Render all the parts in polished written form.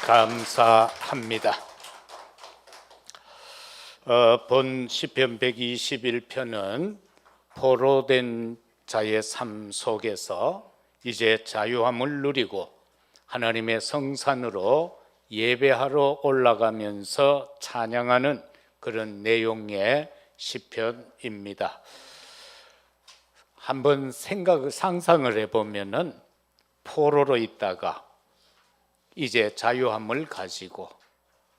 감사합니다. 본 시편 121편은 포로된 자의 삶 속에서 이제 자유함을 누리고 하나님의 성산으로 예배하러 올라가면서 찬양하는 그런 내용의 시편입니다. 한번 상상을 해보면은 포로로 있다가 이제 자유함을 가지고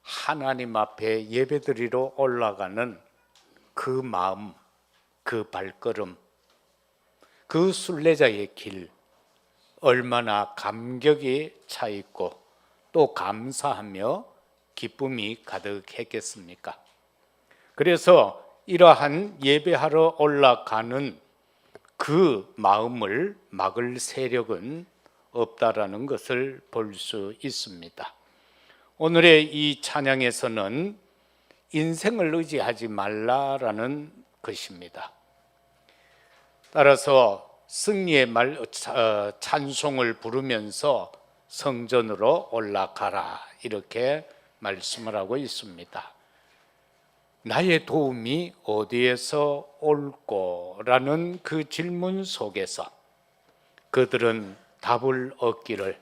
하나님 앞에 예배드리러 올라가는 그 마음, 그 발걸음, 그 순례자의 길, 얼마나 감격이 차 있고 또 감사하며 기쁨이 가득했겠습니까? 그래서 이러한 예배하러 올라가는 그 마음을 막을 세력은 없다라는 것을 볼 수 있습니다. 오늘의 이 찬양에서는 인생을 의지하지 말라라는 것입니다. 따라서 승리의 찬송을 부르면서 성전으로 올라가라 이렇게 말씀을 하고 있습니다. 나의 도움이 어디에서 올꼬? 라는 그 질문 속에서 그들은 답을 얻기를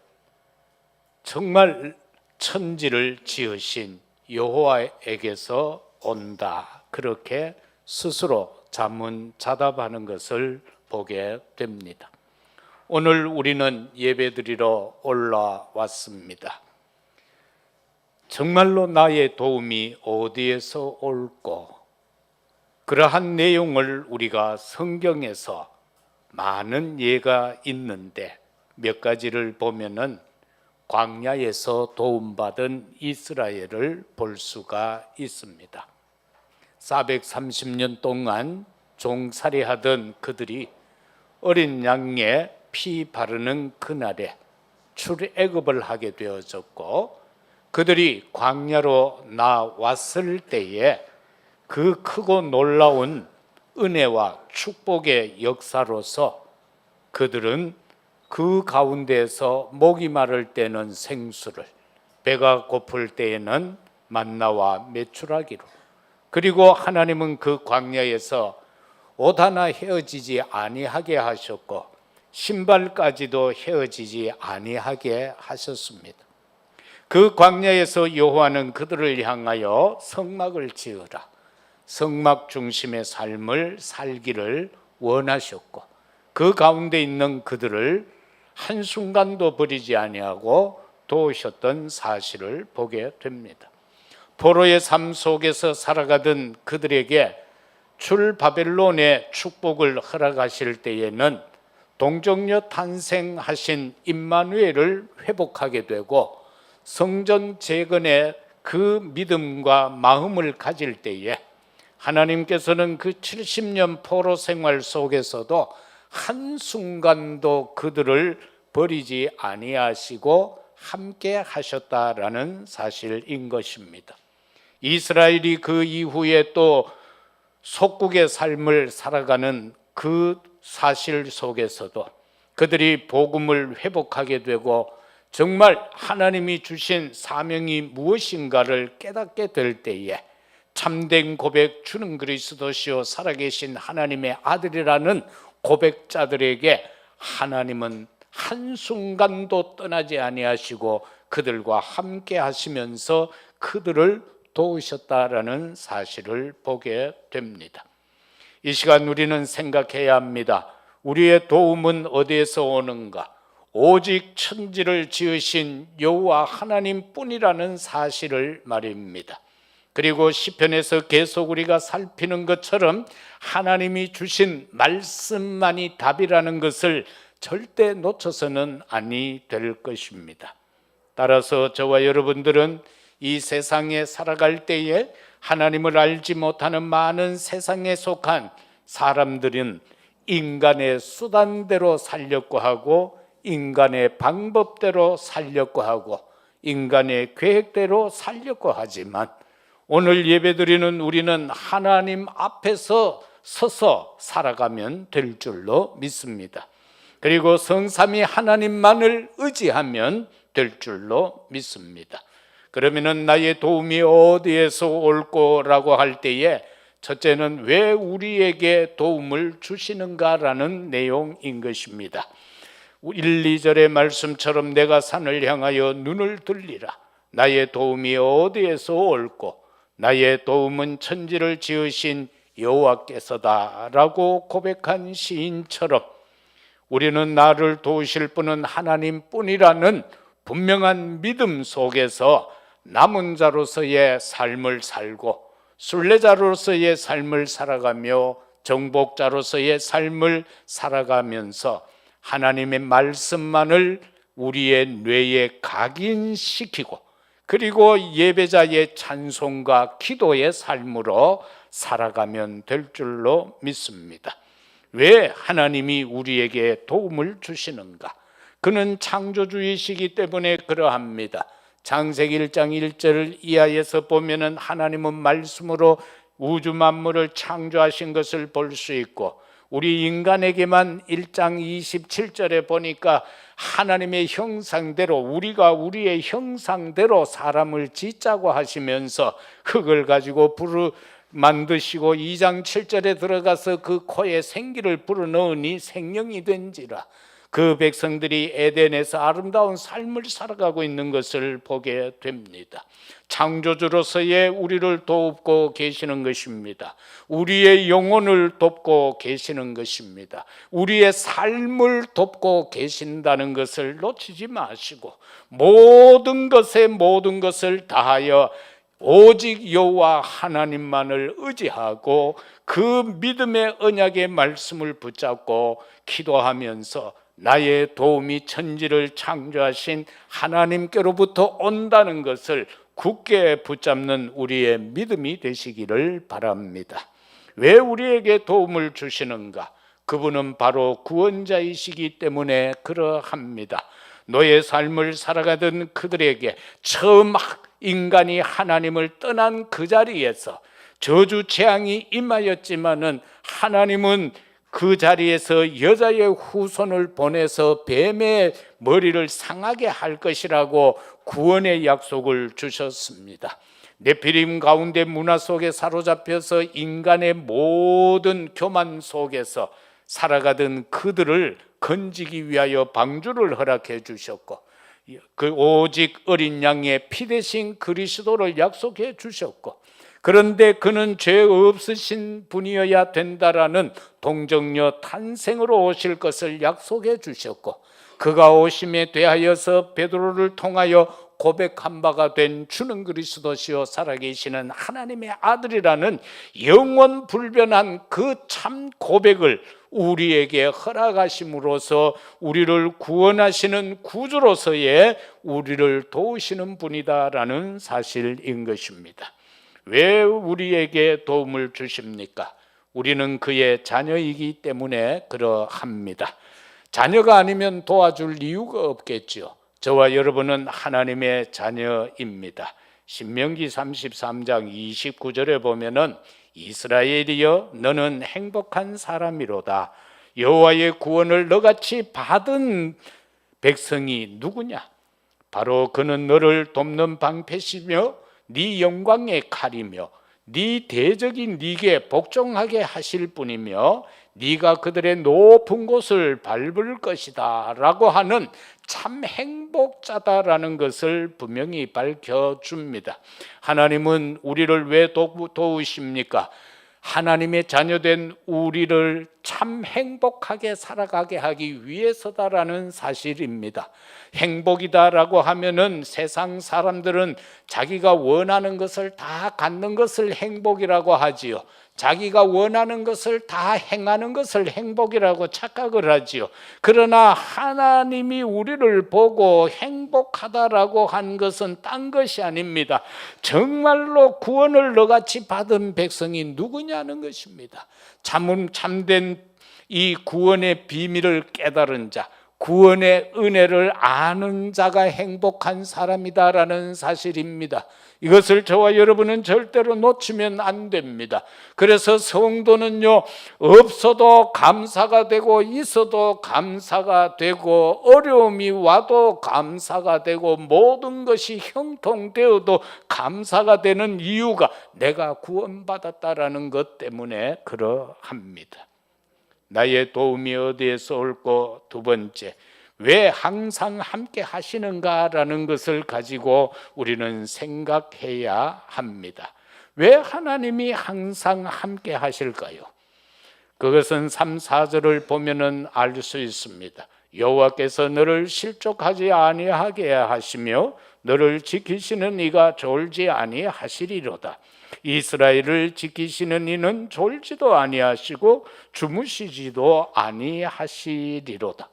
정말 천지를 지으신 여호와에게서 온다, 그렇게 스스로 자문자답하는 것을 보게 됩니다. 오늘 우리는 예배드리러 올라왔습니다. 정말로 나의 도움이 어디에서 올꼬? 그러한 내용을 우리가 성경에서 많은 예가 있는데 몇 가지를 보면은 광야에서 도움받은 이스라엘을 볼 수가 있습니다. 430년 동안 종살이하던 그들이 어린 양의 피 바르는 그날에 출애굽을 하게 되어졌고, 그들이 광야로 나왔을 때에 그 크고 놀라운 은혜와 축복의 역사로서 그들은 그 가운데에서 목이 마를 때는 생수를, 배가 고플 때에는 만나와 메추라기로, 그리고 하나님은 그 광야에서 옷 하나 헤어지지 아니하게 하셨고 신발까지도 헤어지지 아니하게 하셨습니다. 그 광야에서 여호와는 그들을 향하여 성막을 지으라, 성막 중심의 삶을 살기를 원하셨고 그 가운데 있는 그들을 한순간도 버리지 아니하고 도우셨던 사실을 보게 됩니다. 포로의 삶 속에서 살아가던 그들에게 출 바벨론의 축복을 허락하실 때에는 동정녀 탄생하신 임마누엘을 회복하게 되고 성전 재건의 그 믿음과 마음을 가질 때에 하나님께서는 그 70년 포로 생활 속에서도 한순간도 그들을 버리지 아니하시고 함께 하셨다라는 사실인 것입니다. 이스라엘이 그 이후에 또 속국의 삶을 살아가는 그 사실 속에서도 그들이 복음을 회복하게 되고 정말 하나님이 주신 사명이 무엇인가를 깨닫게 될 때에 참된 고백, 주는 그리스도시요 살아계신 하나님의 아들이라는 고백자들에게 하나님은 한순간도 떠나지 아니하시고 그들과 함께 하시면서 그들을 도우셨다라는 사실을 보게 됩니다. 이 시간 우리는 생각해야 합니다. 우리의 도움은 어디에서 오는가? 오직 천지를 지으신 여호와 하나님뿐이라는 사실을 말입니다. 그리고 시편에서 계속 우리가 살피는 것처럼 하나님이 주신 말씀만이 답이라는 것을 절대 놓쳐서는 아니 될 것입니다. 따라서 저와 여러분들은 이 세상에 살아갈 때에 하나님을 알지 못하는 많은 세상에 속한 사람들은 인간의 수단대로 살려고 하고 인간의 방법대로 살려고 하고 인간의 계획대로 살려고 하지만 오늘 예배드리는 우리는 하나님 앞에서 서서 살아가면 될 줄로 믿습니다. 그리고 성삼위 하나님만을 의지하면 될 줄로 믿습니다. 그러면은 나의 도움이 어디에서 올꼬라고 할 때에 첫째는 왜 우리에게 도움을 주시는가라는 내용인 것입니다. 1, 2절의 말씀처럼 내가 산을 향하여 눈을 들리라. 나의 도움이 어디에서 올꼬? 나의 도움은 천지를 지으신 여호와께서다 라고 고백한 시인처럼 우리는 나를 도우실 분은 하나님뿐이라는 분명한 믿음 속에서 남은 자로서의 삶을 살고 순례자로서의 삶을 살아가며 정복자로서의 삶을 살아가면서 하나님의 말씀만을 우리의 뇌에 각인시키고 그리고 예배자의 찬송과 기도의 삶으로 살아가면 될 줄로 믿습니다. 왜 하나님이 우리에게 도움을 주시는가? 그는 창조주이시기 때문에 그러합니다. 창세기 1장 1절 이하에서 보면은 하나님은 말씀으로 우주 만물을 창조하신 것을 볼 수 있고 우리 인간에게만 1장 27절에 보니까 하나님의 형상대로 우리가 우리의 형상대로 사람을 짓자고 하시면서 흙을 가지고 만드시고 2장 7절에 들어가서 그 코에 생기를 불어넣으니 생명이 된지라. 그 백성들이 에덴에서 아름다운 삶을 살아가고 있는 것을 보게 됩니다. 창조주로서의 우리를 돕고 계시는 것입니다. 우리의 영혼을 돕고 계시는 것입니다. 우리의 삶을 돕고 계신다는 것을 놓치지 마시고 모든 것을 다하여 오직 여호와 하나님만을 의지하고 그 믿음의 언약의 말씀을 붙잡고 기도하면서 나의 도움이 천지를 창조하신 하나님께로부터 온다는 것을 굳게 붙잡는 우리의 믿음이 되시기를 바랍니다. 왜 우리에게 도움을 주시는가? 그분은 바로 구원자이시기 때문에 그러합니다. 너의 삶을 살아가던 그들에게 처음 인간이 하나님을 떠난 그 자리에서 저주 재앙이 임하였지만은 하나님은 그 자리에서 여자의 후손을 보내서 뱀의 머리를 상하게 할 것이라고 구원의 약속을 주셨습니다. 네피림 가운데 문화 속에 사로잡혀서 인간의 모든 교만 속에서 살아가던 그들을 건지기 위하여 방주를 허락해 주셨고 그 오직 어린 양의 피 대신 그리스도를 약속해 주셨고 그런데 그는 죄 없으신 분이어야 된다라는 동정녀 탄생으로 오실 것을 약속해 주셨고 그가 오심에 대하여서 베드로를 통하여 고백한 바가 된 주는 그리스도시요 살아계시는 하나님의 아들이라는 영원 불변한 그 참 고백을 우리에게 허락하심으로써 우리를 구원하시는 구주로서의 우리를 도우시는 분이다라는 사실인 것입니다. 왜 우리에게 도움을 주십니까? 우리는 그의 자녀이기 때문에 그러합니다. 자녀가 아니면 도와줄 이유가 없겠죠. 저와 여러분은 하나님의 자녀입니다. 신명기 33장 29절에 보면은 이스라엘이여 너는 행복한 사람이로다. 여호와의 구원을 너같이 받은 백성이 누구냐? 바로 그는 너를 돕는 방패시며 네 영광의 칼이며 네 대적인 네게 복종하게 하실 분이며 네가 그들의 높은 곳을 밟을 것이다 라고 하는 참 행복자다라는 것을 분명히 밝혀줍니다. 하나님은 우리를 왜 도우십니까? 하나님의 자녀된 우리를 참 행복하게 살아가게 하기 위해서다라는 사실입니다. 행복이다라고 하면은 세상 사람들은 자기가 원하는 것을 다 갖는 것을 행복이라고 하지요. 자기가 원하는 것을 다 행하는 것을 행복이라고 착각을 하지요. 그러나 하나님이 우리를 보고 행복하다라고 한 것은 딴 것이 아닙니다. 정말로 구원을 너같이 받은 백성이 누구냐는 것입니다. 참된 이 구원의 비밀을 깨달은 자, 구원의 은혜를 아는 자가 행복한 사람이다라는 사실입니다. 이것을 저와 여러분은 절대로 놓치면 안 됩니다. 그래서 성도는요, 없어도 감사가 되고 있어도 감사가 되고 어려움이 와도 감사가 되고 모든 것이 형통되어도 감사가 되는 이유가 내가 구원받았다라는 것 때문에 그러합니다. 나의 도움이 어디에서 올고, 두 번째, 왜 항상 함께 하시는가라는 것을 가지고 우리는 생각해야 합니다. 왜 하나님이 항상 함께 하실까요? 그것은 3, 4절을 보면은 알 수 있습니다. 여호와께서 너를 실족하지 아니하게 하시며 너를 지키시는 이가 졸지 아니하시리로다. 이스라엘을 지키시는 이는 졸지도 아니하시고 주무시지도 아니하시리로다.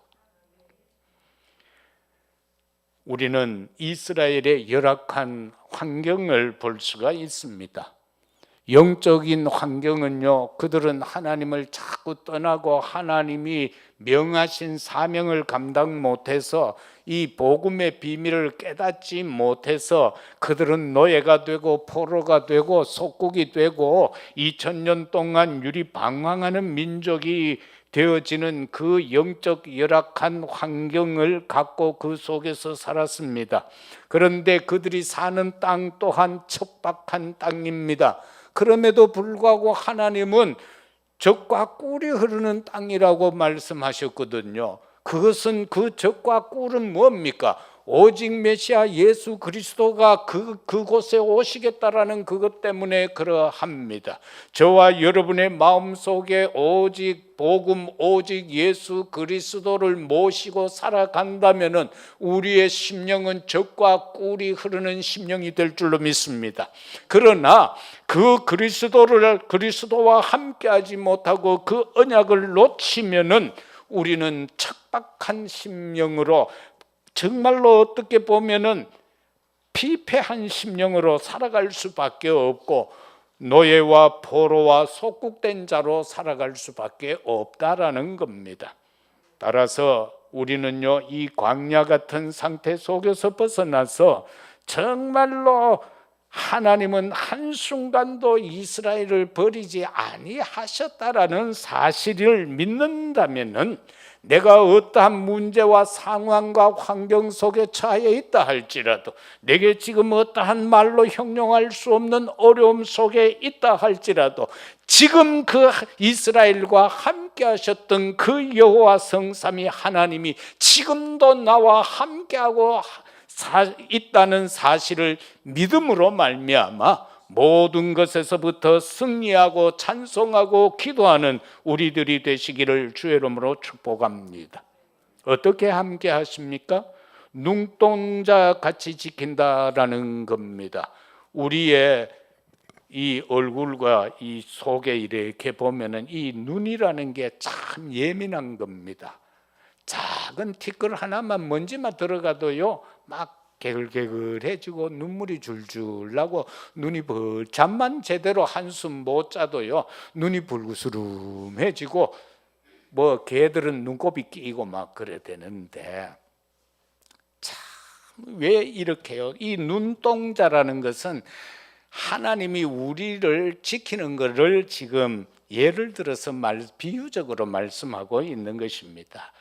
우리는 이스라엘의 열악한 환경을 볼 수가 있습니다. 영적인 환경은요, 그들은 하나님을 자꾸 떠나고 하나님이 명하신 사명을 감당 못해서 이 복음의 비밀을 깨닫지 못해서 그들은 노예가 되고 포로가 되고 속국이 되고 2000년 동안 유리방황하는 민족이 되어지는 그 영적 열악한 환경을 갖고 그 속에서 살았습니다. 그런데 그들이 사는 땅 또한 척박한 땅입니다. 그럼에도 불구하고 하나님은 젖과 꿀이 흐르는 땅이라고 말씀하셨거든요. 그것은 그 젖과 꿀은 뭡니까? 오직 메시아 예수 그리스도가 그곳에 오시겠다라는 그것 때문에 그러합니다. 저와 여러분의 마음속에 오직 복음, 오직 예수 그리스도를 모시고 살아간다면은 우리의 심령은 젖과 꿀이 흐르는 심령이 될 줄로 믿습니다. 그러나 그 그리스도와 함께하지 못하고 그 언약을 놓치면은 우리는 척박한 심령으로, 정말로 어떻게 보면은 피폐한 심령으로 살아갈 수밖에 없고 노예와 포로와 속국된 자로 살아갈 수밖에 없다라는 겁니다. 따라서 우리는요, 이 광야 같은 상태 속에서 벗어나서 정말로 하나님은 한순간도 이스라엘을 버리지 아니하셨다라는 사실을 믿는다면은 내가 어떠한 문제와 상황과 환경 속에 처해 있다 할지라도, 내게 지금 어떠한 말로 형용할 수 없는 어려움 속에 있다 할지라도, 지금 그 이스라엘과 함께 하셨던 그 여호와 성삼위 하나님이 지금도 나와 함께하고 있다는 사실을 믿음으로 말미암아 모든 것에서부터 승리하고 찬송하고 기도하는 우리들이 되시기를 주의 이름으로 축복합니다. 어떻게 함께 하십니까? 눈동자 같이 지킨다라는 겁니다. 우리의 이 얼굴과 이 속에 이렇게 보면은 이 눈이라는 게 참 예민한 겁니다. 작은 티끌 하나만 먼지만 들어가도요, 막 개글개글해지고 눈물이 줄줄 나고, 눈이 잠만 제대로 한숨 못 자도요 눈이 불구스름해지고, 뭐 개들은 눈곱이 끼고 막 그래 되는데, 참 왜 이렇게요? 이 눈동자라는 것은 하나님이 우리를 지키는 것을 지금 예를 들어서 비유적으로 말씀하고 있는 것입니다.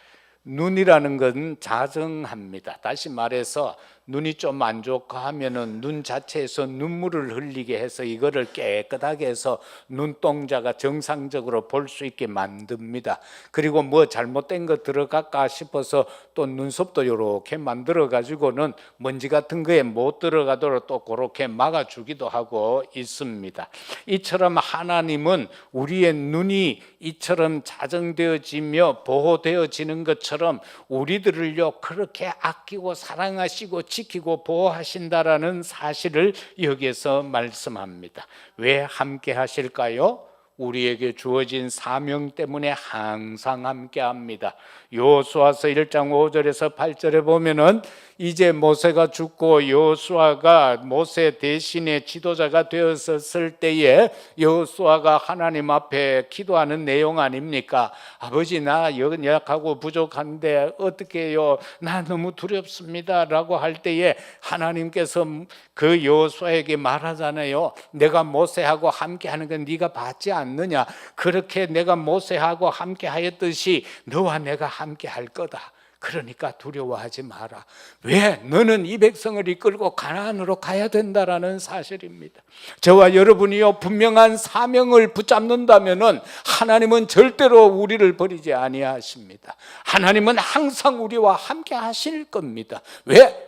눈이라는 건 자정합니다. 다시 말해서 눈이 좀 안 좋고 하면은 눈 자체에서 눈물을 흘리게 해서 이거를 깨끗하게 해서 눈동자가 정상적으로 볼 수 있게 만듭니다. 그리고 뭐 잘못된 거 들어갈까 싶어서 또 눈썹도 이렇게 만들어 가지고는 먼지 같은 거에 못 들어가도록 또 그렇게 막아주기도 하고 있습니다. 이처럼 하나님은 우리의 눈이 이처럼 자정되어지며 보호되어지는 것처럼 우리들을요 그렇게 아끼고 사랑하시고 지키고 보호하신다라는 사실을 여기에서 말씀합니다. 왜 함께 하실까요? 우리에게 주어진 사명 때문에 항상 함께합니다. 여호수아서 1장 5절에서 8절에 보면은 이제 모세가 죽고 여호수아가 모세 대신에 지도자가 되었을 때에 여호수아가 하나님 앞에 기도하는 내용 아닙니까? 아버지, 나 연약하고 부족한데 어떻게 해요? 나 너무 두렵습니다 라고 할 때에 하나님께서 그 여호수아에게 말하잖아요. 내가 모세하고 함께하는 건 네가 받지 않느냐? 그렇게 내가 모세하고 함께하였듯이 너와 내가 함께할 거다. 그러니까 두려워하지 마라. 왜? 너는 이 백성을 이끌고 가나안으로 가야 된다라는 사실입니다. 저와 여러분이요, 분명한 사명을 붙잡는다면은 하나님은 절대로 우리를 버리지 아니하십니다. 하나님은 항상 우리와 함께 하실 겁니다. 왜?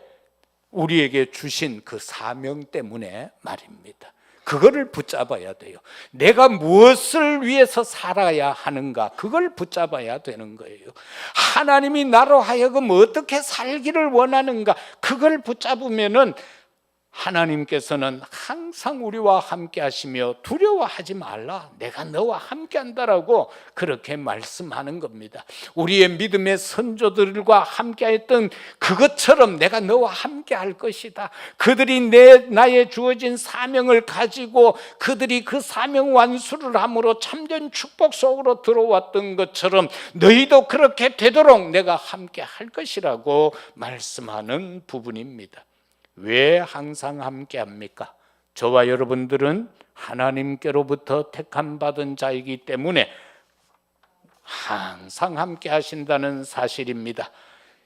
우리에게 주신 그 사명 때문에 말입니다. 그거를 붙잡아야 돼요. 내가 무엇을 위해서 살아야 하는가, 그걸 붙잡아야 되는 거예요. 하나님이 나로 하여금 어떻게 살기를 원하는가, 그걸 붙잡으면은 하나님께서는 항상 우리와 함께 하시며 두려워하지 말라, 내가 너와 함께 한다라고 그렇게 말씀하는 겁니다. 우리의 믿음의 선조들과 함께 했던 그것처럼 내가 너와 함께 할 것이다. 그들이 나의 주어진 사명을 가지고 그들이 그 사명 완수를 함으로 참된 축복 속으로 들어왔던 것처럼 너희도 그렇게 되도록 내가 함께 할 것이라고 말씀하는 부분입니다. 왜 항상 함께 합니까? 저와 여러분들은 하나님께로부터 택함받은 자이기 때문에 항상 함께 하신다는 사실입니다.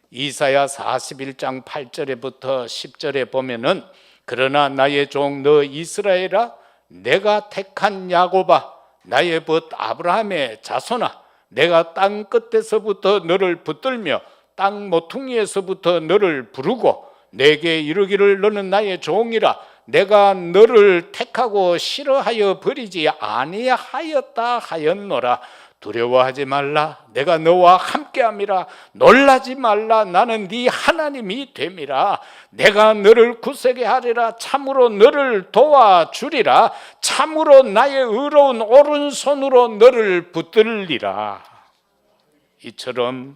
이사야 41장 8절에부터 10절에 보면은 그러나 나의 종 너 이스라엘아, 내가 택한 야곱아, 나의 벗 아브라함의 자손아, 내가 땅 끝에서부터 너를 붙들며 땅 모퉁이에서부터 너를 부르고 내게 이르기를 너는 나의 종이라, 내가 너를 택하고 싫어하여 버리지 아니하였다 하였노라. 두려워하지 말라, 내가 너와 함께함이라. 놀라지 말라, 나는 네 하나님이 됨이라. 내가 너를 굳세게 하리라. 참으로 너를 도와주리라. 참으로 나의 의로운 오른손으로 너를 붙들리라. 이처럼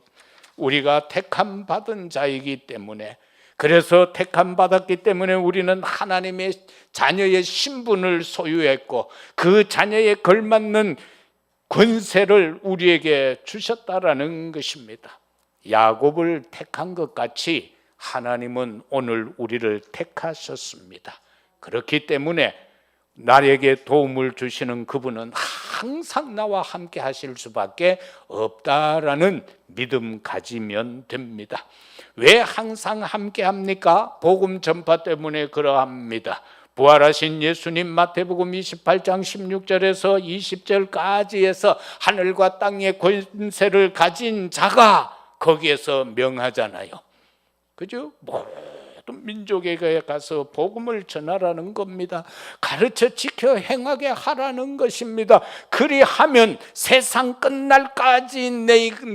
우리가 택함 받은 자이기 때문에, 그래서 택함 받았기 때문에 우리는 하나님의 자녀의 신분을 소유했고 그 자녀에 걸맞는 권세를 우리에게 주셨다라는 것입니다. 야곱을 택한 것 같이 하나님은 오늘 우리를 택하셨습니다. 그렇기 때문에 나에게 도움을 주시는 그분은 항상 나와 함께 하실 수밖에 없다라는 믿음 가지면 됩니다. 왜 항상 함께 합니까? 복음 전파 때문에 그러합니다. 부활하신 예수님 마태복음 28장 16절에서 20절까지 해서 하늘과 땅의 권세를 가진 자가 거기에서 명하잖아요. 그죠? 모든 민족에게 가서 복음을 전하라는 겁니다. 가르쳐 지켜 행하게 하라는 것입니다. 그리하면 세상 끝날까지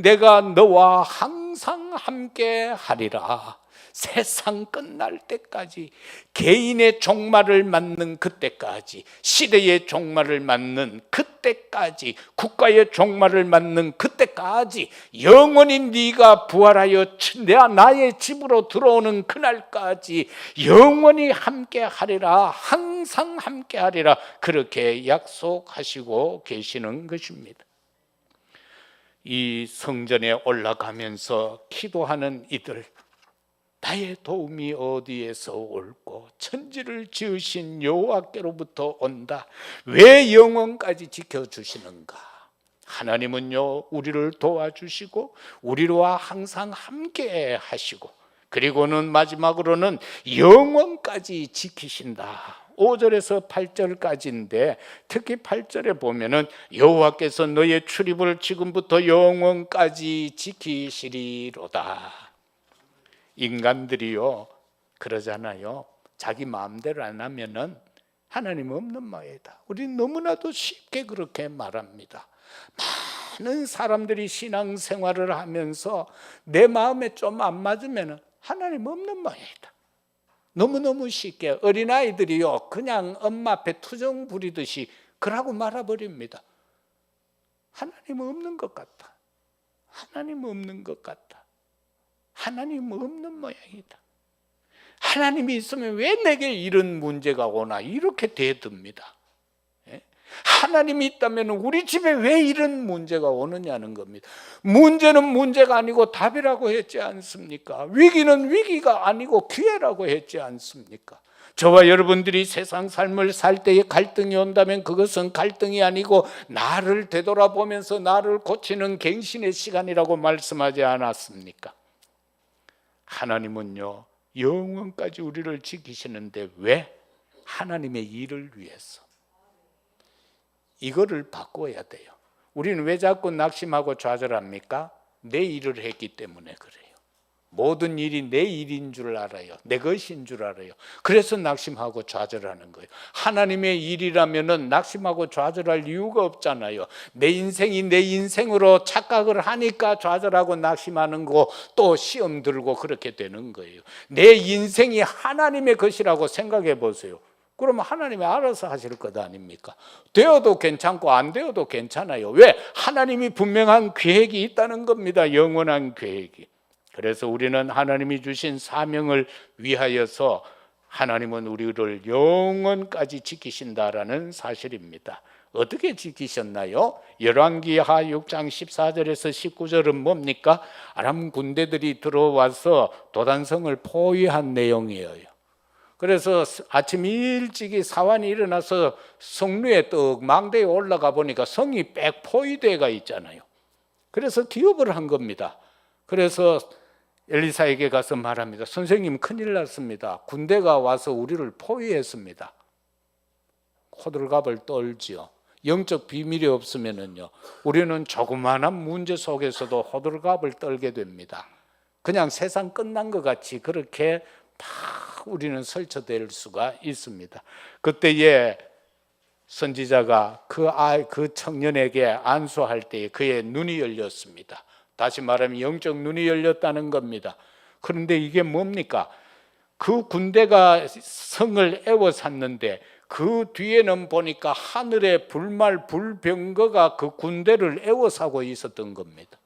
내가 너와 항상 함께 하리라. 세상 끝날 때까지, 개인의 종말을 맞는 그때까지, 시대의 종말을 맞는 그때까지, 국가의 종말을 맞는 그때까지, 영원히 네가 부활하여 나의 집으로 들어오는 그날까지 영원히 함께 하리라. 항상 함께 하리라. 그렇게 약속하시고 계시는 것입니다. 이 성전에 올라가면서 기도하는 이들, 나의 도움이 어디에서 올꼬? 천지를 지으신 여호와께로부터 온다. 왜 영원까지 지켜주시는가? 하나님은요, 우리를 도와주시고 우리와 항상 함께 하시고, 그리고는 마지막으로는 영원까지 지키신다. 5절에서 8절까지인데 특히 8절에 보면은 여호와께서 너의 출입을 지금부터 영원까지 지키시리로다. 인간들이요 그러잖아요. 자기 마음대로 안 하면은 하나님 없는 마이다. 우리는 너무나도 쉽게 그렇게 말합니다. 많은 사람들이 신앙생활을 하면서 내 마음에 좀 안 맞으면은 하나님 없는 마이다. 너무너무 쉽게 어린아이들이요 그냥 엄마 앞에 투정 부리듯이 그러고 말아버립니다. 하나님 없는 것 같다. 하나님 없는 것 같다. 하나님 없는 모양이다. 하나님이 있으면 왜 내게 이런 문제가 오나 이렇게 대듭니다. 하나님이 있다면 우리 집에 왜 이런 문제가 오느냐는 겁니다. 문제는 문제가 아니고 답이라고 했지 않습니까? 위기는 위기가 아니고 기회라고 했지 않습니까? 저와 여러분들이 세상 삶을 살 때에 갈등이 온다면 그것은 갈등이 아니고 나를 되돌아보면서 나를 고치는 갱신의 시간이라고 말씀하지 않았습니까? 하나님은요, 영원까지 우리를 지키시는데 왜? 하나님의 일을 위해서. 이거를 바꿔야 돼요. 우리는 왜 자꾸 낙심하고 좌절합니까? 내 일을 했기 때문에 그래요. 모든 일이 내 일인 줄 알아요. 내 것인 줄 알아요. 그래서 낙심하고 좌절하는 거예요. 하나님의 일이라면 낙심하고 좌절할 이유가 없잖아요. 내 인생이 내 인생으로 착각을 하니까 좌절하고 낙심하는 거, 또 시험 들고 그렇게 되는 거예요. 내 인생이 하나님의 것이라고 생각해 보세요. 그러면 하나님이 알아서 하실 것 아닙니까? 되어도 괜찮고 안 되어도 괜찮아요. 왜? 하나님이 분명한 계획이 있다는 겁니다. 영원한 계획이. 그래서 우리는 하나님이 주신 사명을 위하여서 하나님은 우리를 영원까지 지키신다라는 사실입니다. 어떻게 지키셨나요? 열왕기하 6장 14절에서 19절은 뭡니까? 아람 군대들이 들어와서 도단성을 포위한 내용이에요. 그래서 아침 일찍이 사환이 일어나서 성루에 떡 망대에 올라가 보니까 성이 빽 포위되어 있잖아요. 그래서 기업을 한 겁니다. 그래서 엘리사에게 가서 말합니다. 선생님, 큰일 났습니다. 군대가 와서 우리를 포위했습니다. 호들갑을 떨지요. 영적 비밀이 없으면요, 우리는 조그마한 문제 속에서도 호들갑을 떨게 됩니다. 그냥 세상 끝난 것 같이 그렇게 막 우리는 설쳐될 수가 있습니다. 그때에 선지자가 그 청년에게 안수할 때에 그의 눈이 열렸습니다. 다시 말하면 영적 눈이 열렸다는 겁니다. 그런데 이게 뭡니까? 그 군대가 성을 에워쌌는데 그 뒤에는 보니까 하늘의 불말 불병거가 그 군대를 에워싸고 있었던 겁니다.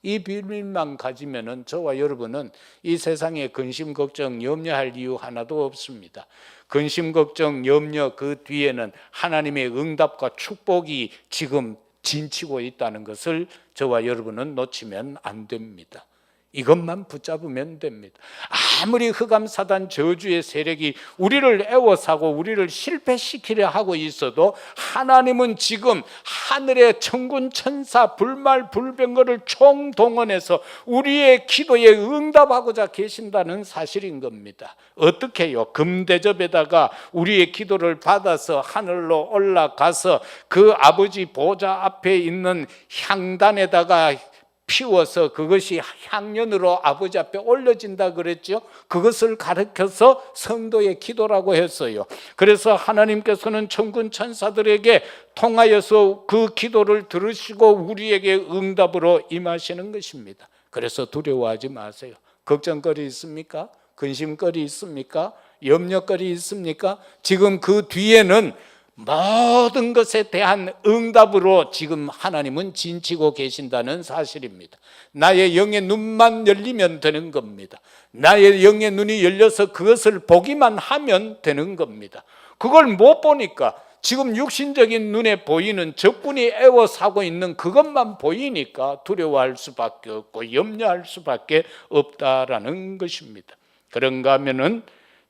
이 비밀만 가지면은 저와 여러분은 이 세상에 근심, 걱정, 염려할 이유 하나도 없습니다. 근심, 걱정, 염려 그 뒤에는 하나님의 응답과 축복이 지금 진치고 있다는 것을 저와 여러분은 놓치면 안 됩니다. 이것만 붙잡으면 됩니다. 아무리 흑암사단 저주의 세력이 우리를 애워싸고 우리를 실패시키려 하고 있어도 하나님은 지금 하늘의 천군 천사 불말 불병거를 총동원해서 우리의 기도에 응답하고자 계신다는 사실인 겁니다. 어떻게요? 금대접에다가 우리의 기도를 받아서 하늘로 올라가서 그 아버지 보좌 앞에 있는 향단에다가 피워서 그것이 향연으로 아버지 앞에 올려진다 그랬죠. 그것을 가르쳐서 성도의 기도라고 했어요. 그래서 하나님께서는 천군 천사들에게 통하여서 그 기도를 들으시고 우리에게 응답으로 임하시는 것입니다. 그래서 두려워하지 마세요. 걱정거리 있습니까? 근심거리 있습니까? 염려거리 있습니까? 지금 그 뒤에는 모든 것에 대한 응답으로 지금 하나님은 진치고 계신다는 사실입니다. 나의 영의 눈만 열리면 되는 겁니다. 나의 영의 눈이 열려서 그것을 보기만 하면 되는 겁니다. 그걸 못 보니까 지금 육신적인 눈에 보이는 적군이 애워싸고 있는 그것만 보이니까 두려워할 수밖에 없고 염려할 수밖에 없다라는 것입니다. 그런가 하면은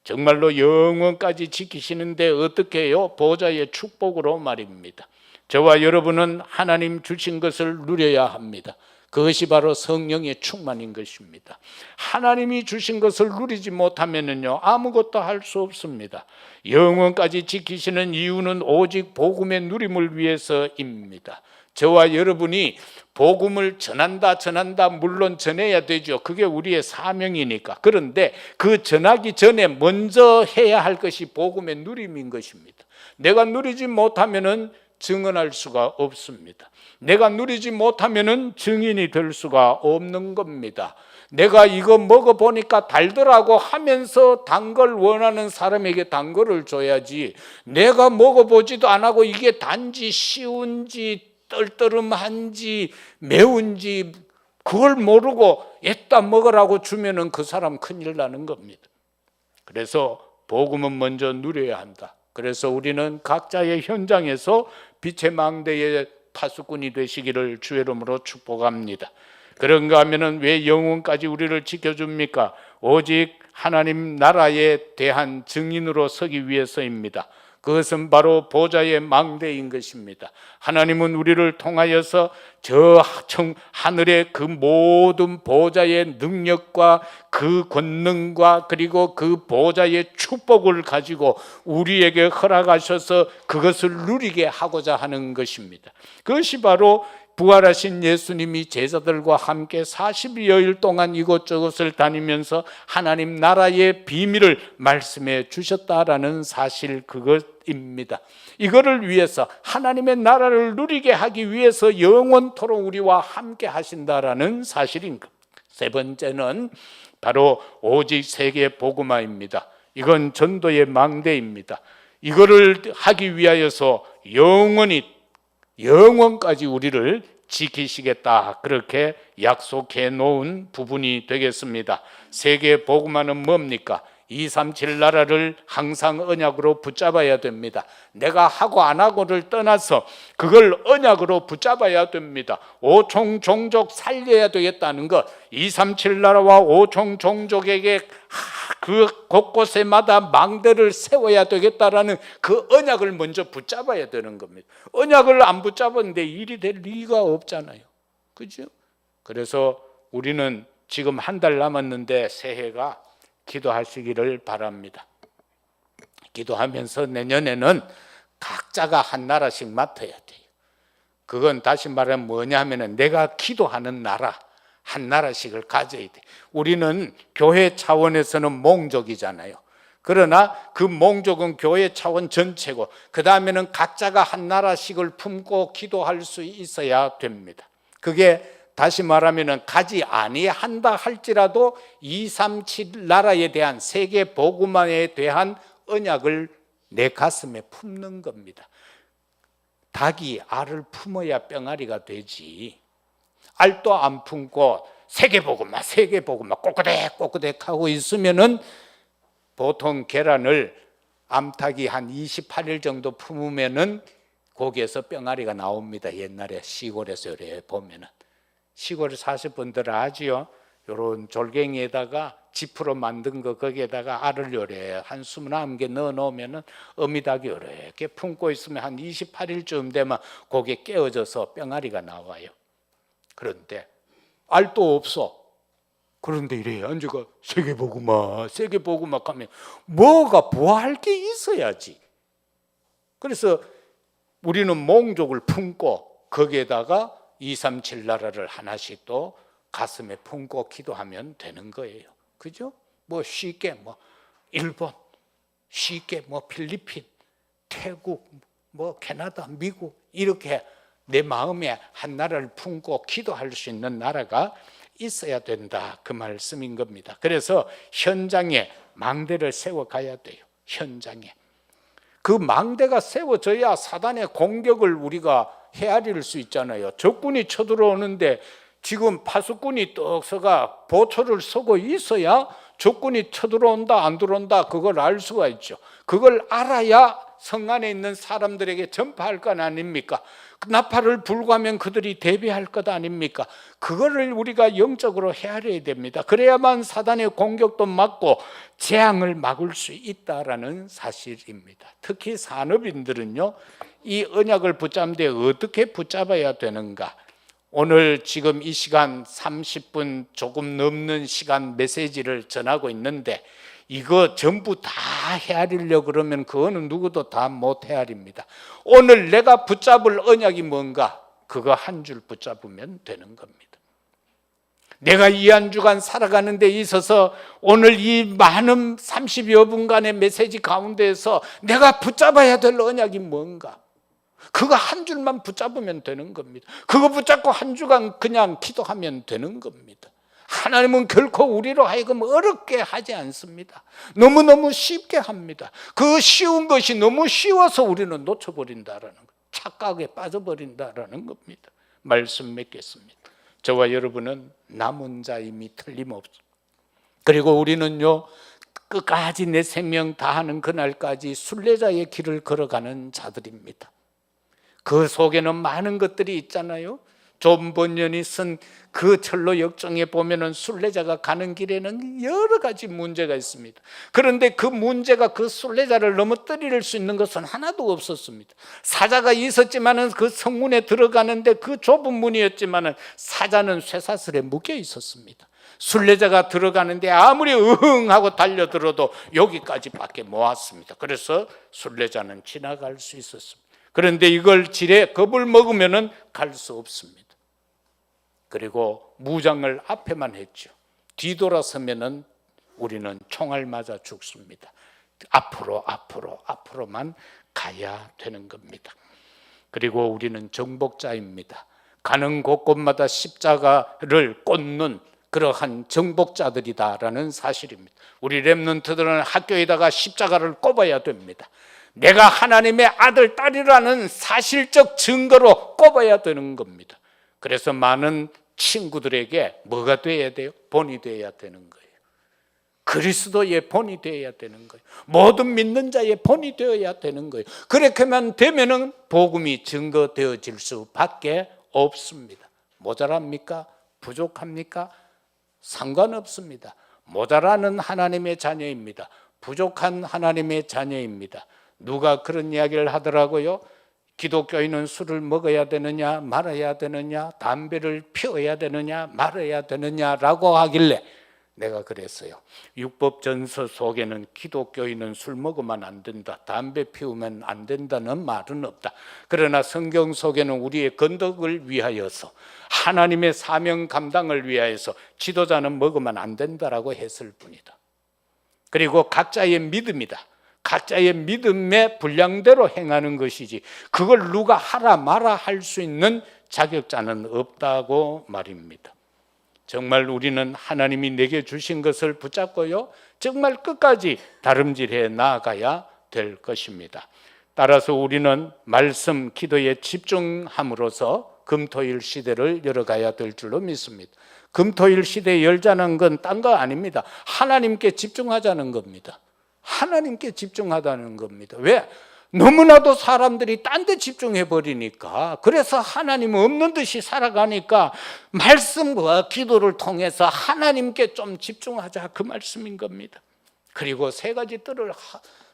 정말로 영원까지 지키시는데 어떻게 해요? 보좌의 축복으로 말입니다. 저와 여러분은 하나님 주신 것을 누려야 합니다. 그것이 바로 성령의 충만인 것입니다. 하나님이 주신 것을 누리지 못하면요 아무것도 할 수 없습니다. 영원까지 지키시는 이유는 오직 복음의 누림을 위해서입니다. 저와 여러분이 복음을 전한다 물론 전해야 되죠. 그게 우리의 사명이니까. 그런데 그 전하기 전에 먼저 해야 할 것이 복음의 누림인 것입니다. 내가 누리지 못하면은 증언할 수가 없습니다. 내가 누리지 못하면은 증인이 될 수가 없는 겁니다. 내가 이거 먹어보니까 달더라고 하면서 단 걸 원하는 사람에게 단 거를 줘야지, 내가 먹어보지도 안 하고 이게 단지 쉬운지 떨떠름한지 매운지 그걸 모르고 에따 먹으라고 주면은 그 사람 큰일 나는 겁니다. 그래서 복음은 먼저 누려야 한다. 그래서 우리는 각자의 현장에서 빛의 망대의 파수꾼이 되시기를 주의 이름으로 축복합니다. 그런가 하면은 왜 영혼까지 우리를 지켜줍니까? 오직 하나님 나라에 대한 증인으로 서기 위해서입니다. 그것은 바로 보좌의 망대인 것입니다. 하나님은 우리를 통하여서 저 하늘의 그 모든 보좌의 능력과 그 권능과 그리고 그 보좌의 축복을 가지고 우리에게 허락하셔서 그것을 누리게 하고자 하는 것입니다. 그것이 바로 부활하신 예수님이 제자들과 함께 40여일 동안 이곳저곳을 다니면서 하나님 나라의 비밀을 말씀해 주셨다라는 사실 그것입니다. 이거를 위해서 하나님의 나라를 누리게 하기 위해서 영원토록 우리와 함께 하신다라는 사실인 것. 세 번째는 바로 오직 세계 복음화입니다. 이건 전도의 망대입니다. 이거를 하기 위하여서 영원까지 우리를 지키시겠다, 그렇게 약속해 놓은 부분이 되겠습니다. 세계 복음화는 뭡니까? 237 나라를 항상 언약으로 붙잡아야 됩니다. 내가 하고 안 하고를 떠나서 그걸 언약으로 붙잡아야 됩니다. 오총 종족 살려야 되겠다는 것, 237 나라와 오총 종족에게 그 곳곳에마다 망대를 세워야 되겠다라는 그 언약을 먼저 붙잡아야 되는 겁니다. 언약을 안 붙잡았는데 일이 될 리가 없잖아요. 그죠? 그래서 우리는 지금 한 달 남았는데 새해가 기도하시기를 바랍니다. 기도하면서 내년에는 각자가 한 나라씩 맡아야 돼요. 그건 다시 말하면 뭐냐 하면 내가 기도하는 나라 한 나라씩을 가져야 돼. 우리는 교회 차원에서는 몽족이잖아요. 그러나 그 몽족은 교회 차원 전체고 그 다음에는 각자가 한 나라씩을 품고 기도할 수 있어야 됩니다. 그게 다시 말하면 가지 아니한다 할지라도 237 나라에 대한 세계 복음화에 대한 언약을 내 가슴에 품는 겁니다. 닭이 알을 품어야 병아리가 되지, 알도 안 품고 세계 복음화 꼬꾸댁 하고 있으면은 보통 계란을 암탉이 한 28일 정도 품으면은 거기에서 병아리가 나옵니다. 옛날에 시골에서 이래 보면은. 시골에 사실 분들은 아지요. 요런 졸갱이에다가 지프로 만든 거 거기에다가 알을 요래 한 29개 넣어 놓으면은 어미닭이 이렇게 품고 있으면 한 28일쯤 되면 거기에 깨어져서 병아리가 나와요. 그런데 알도 없어. 그런데 이래 앉아가 세계복음화 하면 뭐가 부활할 게 있어야지. 그래서 우리는 몽족을 품고 거기에다가 237 나라를 하나씩 또 가슴에 품고 기도하면 되는 거예요. 그죠? 뭐 쉽게 뭐 일본, 쉽게 뭐 필리핀, 태국, 뭐 캐나다, 미국 이렇게 내 마음에 한 나라를 품고 기도할 수 있는 나라가 있어야 된다, 그 말씀인 겁니다. 그래서 현장에 망대를 세워가야 돼요. 현장에 그 망대가 세워져야 사단의 공격을 우리가 헤아릴 수 있잖아요. 적군이 쳐들어오는데 지금 파수꾼이 떡 서가 보초를 서고 있어야 적군이 쳐들어온다 안 들어온다 그걸 알 수가 있죠. 그걸 알아야 성 안에 있는 사람들에게 전파할 것 아닙니까? 나팔을 불고 하면 그들이 대비할 것 아닙니까? 그거를 우리가 영적으로 헤아려야 됩니다. 그래야만 사단의 공격도 막고 재앙을 막을 수 있다라는 사실입니다. 특히 산업인들은요, 이 언약을 붙잡는데 어떻게 붙잡아야 되는가? 오늘 지금 이 시간 30분 조금 넘는 시간 메시지를 전하고 있는데 이거 전부 다 헤아리려고 그러면 그거는 누구도 다 못 헤아립니다. 오늘 내가 붙잡을 언약이 뭔가? 그거 한 줄 붙잡으면 되는 겁니다. 내가 이 한 주간 살아가는 데 있어서 오늘 이 많은 30여 분간의 메시지 가운데에서 내가 붙잡아야 될 언약이 뭔가? 그거 한 줄만 붙잡으면 되는 겁니다. 그거 붙잡고 한 주간 그냥 기도하면 되는 겁니다. 하나님은 결코 우리로 하여금 어렵게 하지 않습니다. 너무너무 쉽게 합니다. 그 쉬운 것이 너무 쉬워서 우리는 놓쳐버린다라는 거예요. 착각에 빠져버린다라는 겁니다. 말씀 맺겠습니다. 저와 여러분은 남은 자임이 틀림없습니다. 그리고 우리는요, 끝까지 내 생명 다하는 그날까지 순례자의 길을 걸어가는 자들입니다. 그 속에는 많은 것들이 있잖아요. 존 번연이 쓴 그 철로 역정에 보면은 순례자가 가는 길에는 여러 가지 문제가 있습니다. 그런데 그 문제가 그 순례자를 넘어뜨릴 수 있는 것은 하나도 없었습니다. 사자가 있었지만은 그 성문에 들어가는데 그 좁은 문이었지만은 사자는 쇠사슬에 묶여 있었습니다. 순례자가 들어가는데 아무리 하고 달려들어도 여기까지밖에 못 왔습니다. 그래서 순례자는 지나갈 수 있었습니다. 그런데 이걸 지레 겁을 먹으면은 갈 수 없습니다. 그리고 무장을 앞에만 했죠. 뒤돌아서면은 우리는 총알 맞아 죽습니다. 앞으로만 가야 되는 겁니다. 그리고 우리는 정복자입니다. 가는 곳곳마다 십자가를 꽂는 그러한 정복자들이다라는 사실입니다. 우리 렘넌트들은 학교에다가 십자가를 꼽아야 됩니다. 내가 하나님의 아들, 딸이라는 사실적 증거로 꼽아야 되는 겁니다. 그래서 많은 친구들에게 뭐가 돼야 돼요? 본이 돼야 되는 거예요. 그리스도의 본이 되어야 되는 거예요. 모든 믿는 자의 본이 되어야 되는 거예요. 그렇게만 되면은 복음이 증거되어질 수밖에 없습니다. 모자랍니까? 부족합니까? 상관없습니다. 모자라는 하나님의 자녀입니다. 부족한 하나님의 자녀입니다. 누가 그런 이야기를 하더라고요. 기독교인은 술을 먹어야 되느냐 말아야 되느냐, 담배를 피워야 되느냐 말아야 되느냐라고 하길래 내가 그랬어요. 율법전서 속에는 기독교인은 술 먹으면 안 된다, 담배 피우면 안 된다는 말은 없다. 그러나 성경 속에는 우리의 건덕을 위하여서, 하나님의 사명 감당을 위하여서 지도자는 먹으면 안 된다라고 했을 뿐이다. 그리고 각자의 믿음이다. 각자의 믿음의 분량대로 행하는 것이지 그걸 누가 하라 마라 할 수 있는 자격자는 없다고 말입니다. 정말 우리는 하나님이 내게 주신 것을 붙잡고요, 정말 끝까지 다름질해 나아가야 될 것입니다. 따라서 우리는 말씀 기도에 집중함으로써 금토일 시대를 열어가야 될 줄로 믿습니다. 금토일 시대에 열자는 건 딴 거 아닙니다. 하나님께 집중하자는 겁니다. 하나님께 집중하다는 겁니다. 왜? 너무나도 사람들이 딴 데 집중해 버리니까, 그래서 하나님 없는 듯이 살아가니까 말씀과 기도를 통해서 하나님께 좀 집중하자, 그 말씀인 겁니다. 그리고 세 가지 뜰을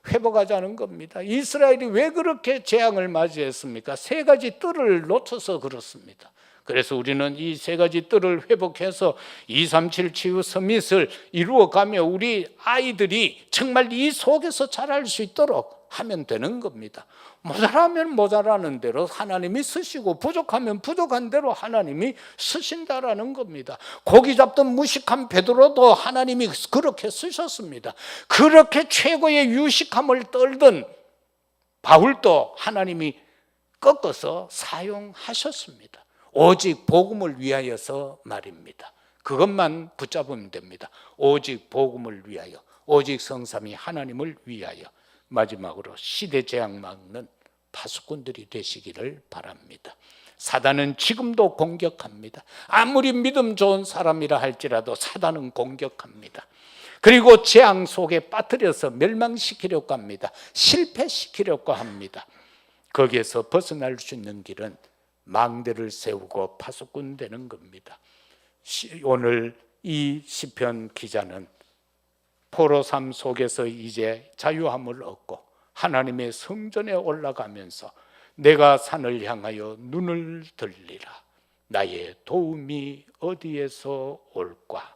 회복하자는 겁니다. 이스라엘이 왜 그렇게 재앙을 맞이했습니까? 세 가지 뜰을 놓쳐서 그렇습니다. 그래서 우리는 이 세 가지 뜰을 회복해서 237 치유 서밋을 이루어가며 우리 아이들이 정말 이 속에서 자랄 수 있도록 하면 되는 겁니다. 모자라면 모자라는 대로 하나님이 쓰시고, 부족하면 부족한 대로 하나님이 쓰신다라는 겁니다. 고기 잡던 무식한 베드로도 하나님이 그렇게 쓰셨습니다. 그렇게 최고의 유식함을 떨던 바울도 하나님이 꺾어서 사용하셨습니다. 오직 복음을 위하여서 말입니다. 그것만 붙잡으면 됩니다. 오직 복음을 위하여, 오직 성삼위 하나님을 위하여. 마지막으로 시대 재앙 막는 파수꾼들이 되시기를 바랍니다. 사단은 지금도 공격합니다. 아무리 믿음 좋은 사람이라 할지라도 사단은 공격합니다. 그리고 재앙 속에 빠뜨려서 멸망시키려고 합니다. 실패시키려고 합니다. 거기에서 벗어날 수 있는 길은 망대를 세우고 파수꾼 되는 겁니다. 오늘 이 시편 기자는 포로삶 속에서 이제 자유함을 얻고 하나님의 성전에 올라가면서 내가 산을 향하여 눈을 들리라. 나의 도움이 어디에서 올까?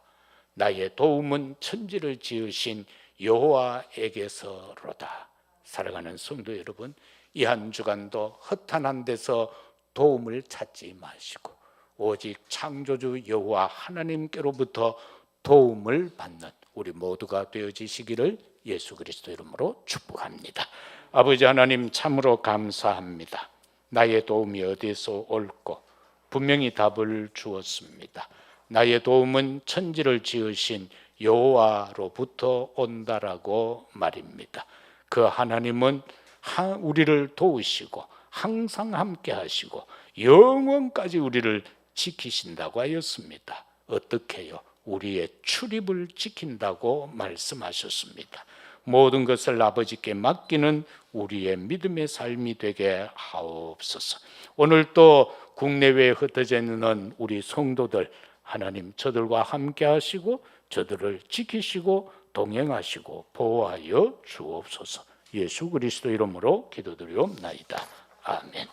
나의 도움은 천지를 지으신 여호와에게서로다. 사랑하는 성도 여러분, 이 한 주간도 허탄한 데서 도움을 찾지 마시고 오직 창조주 여호와 하나님께로부터 도움을 받는 우리 모두가 되어지시기를 예수 그리스도 이름으로 축복합니다. 아버지 하나님, 참으로 감사합니다. 나의 도움이 어디서 올고 분명히 답을 주었습니다. 나의 도움은 천지를 지으신 여호와로부터 온다라고 말입니다. 그 하나님은 우리를 도우시고 항상 함께 하시고 영원까지 우리를 지키신다고 하였습니다. 어떻게요? 우리의 출입을 지킨다고 말씀하셨습니다. 모든 것을 아버지께 맡기는 우리의 믿음의 삶이 되게 하옵소서. 오늘 또 국내외에 흩어져 있는 우리 성도들, 하나님 저들과 함께 하시고 저들을 지키시고 동행하시고 보호하여 주옵소서. 예수 그리스도 이름으로 기도드리옵나이다. 아멘.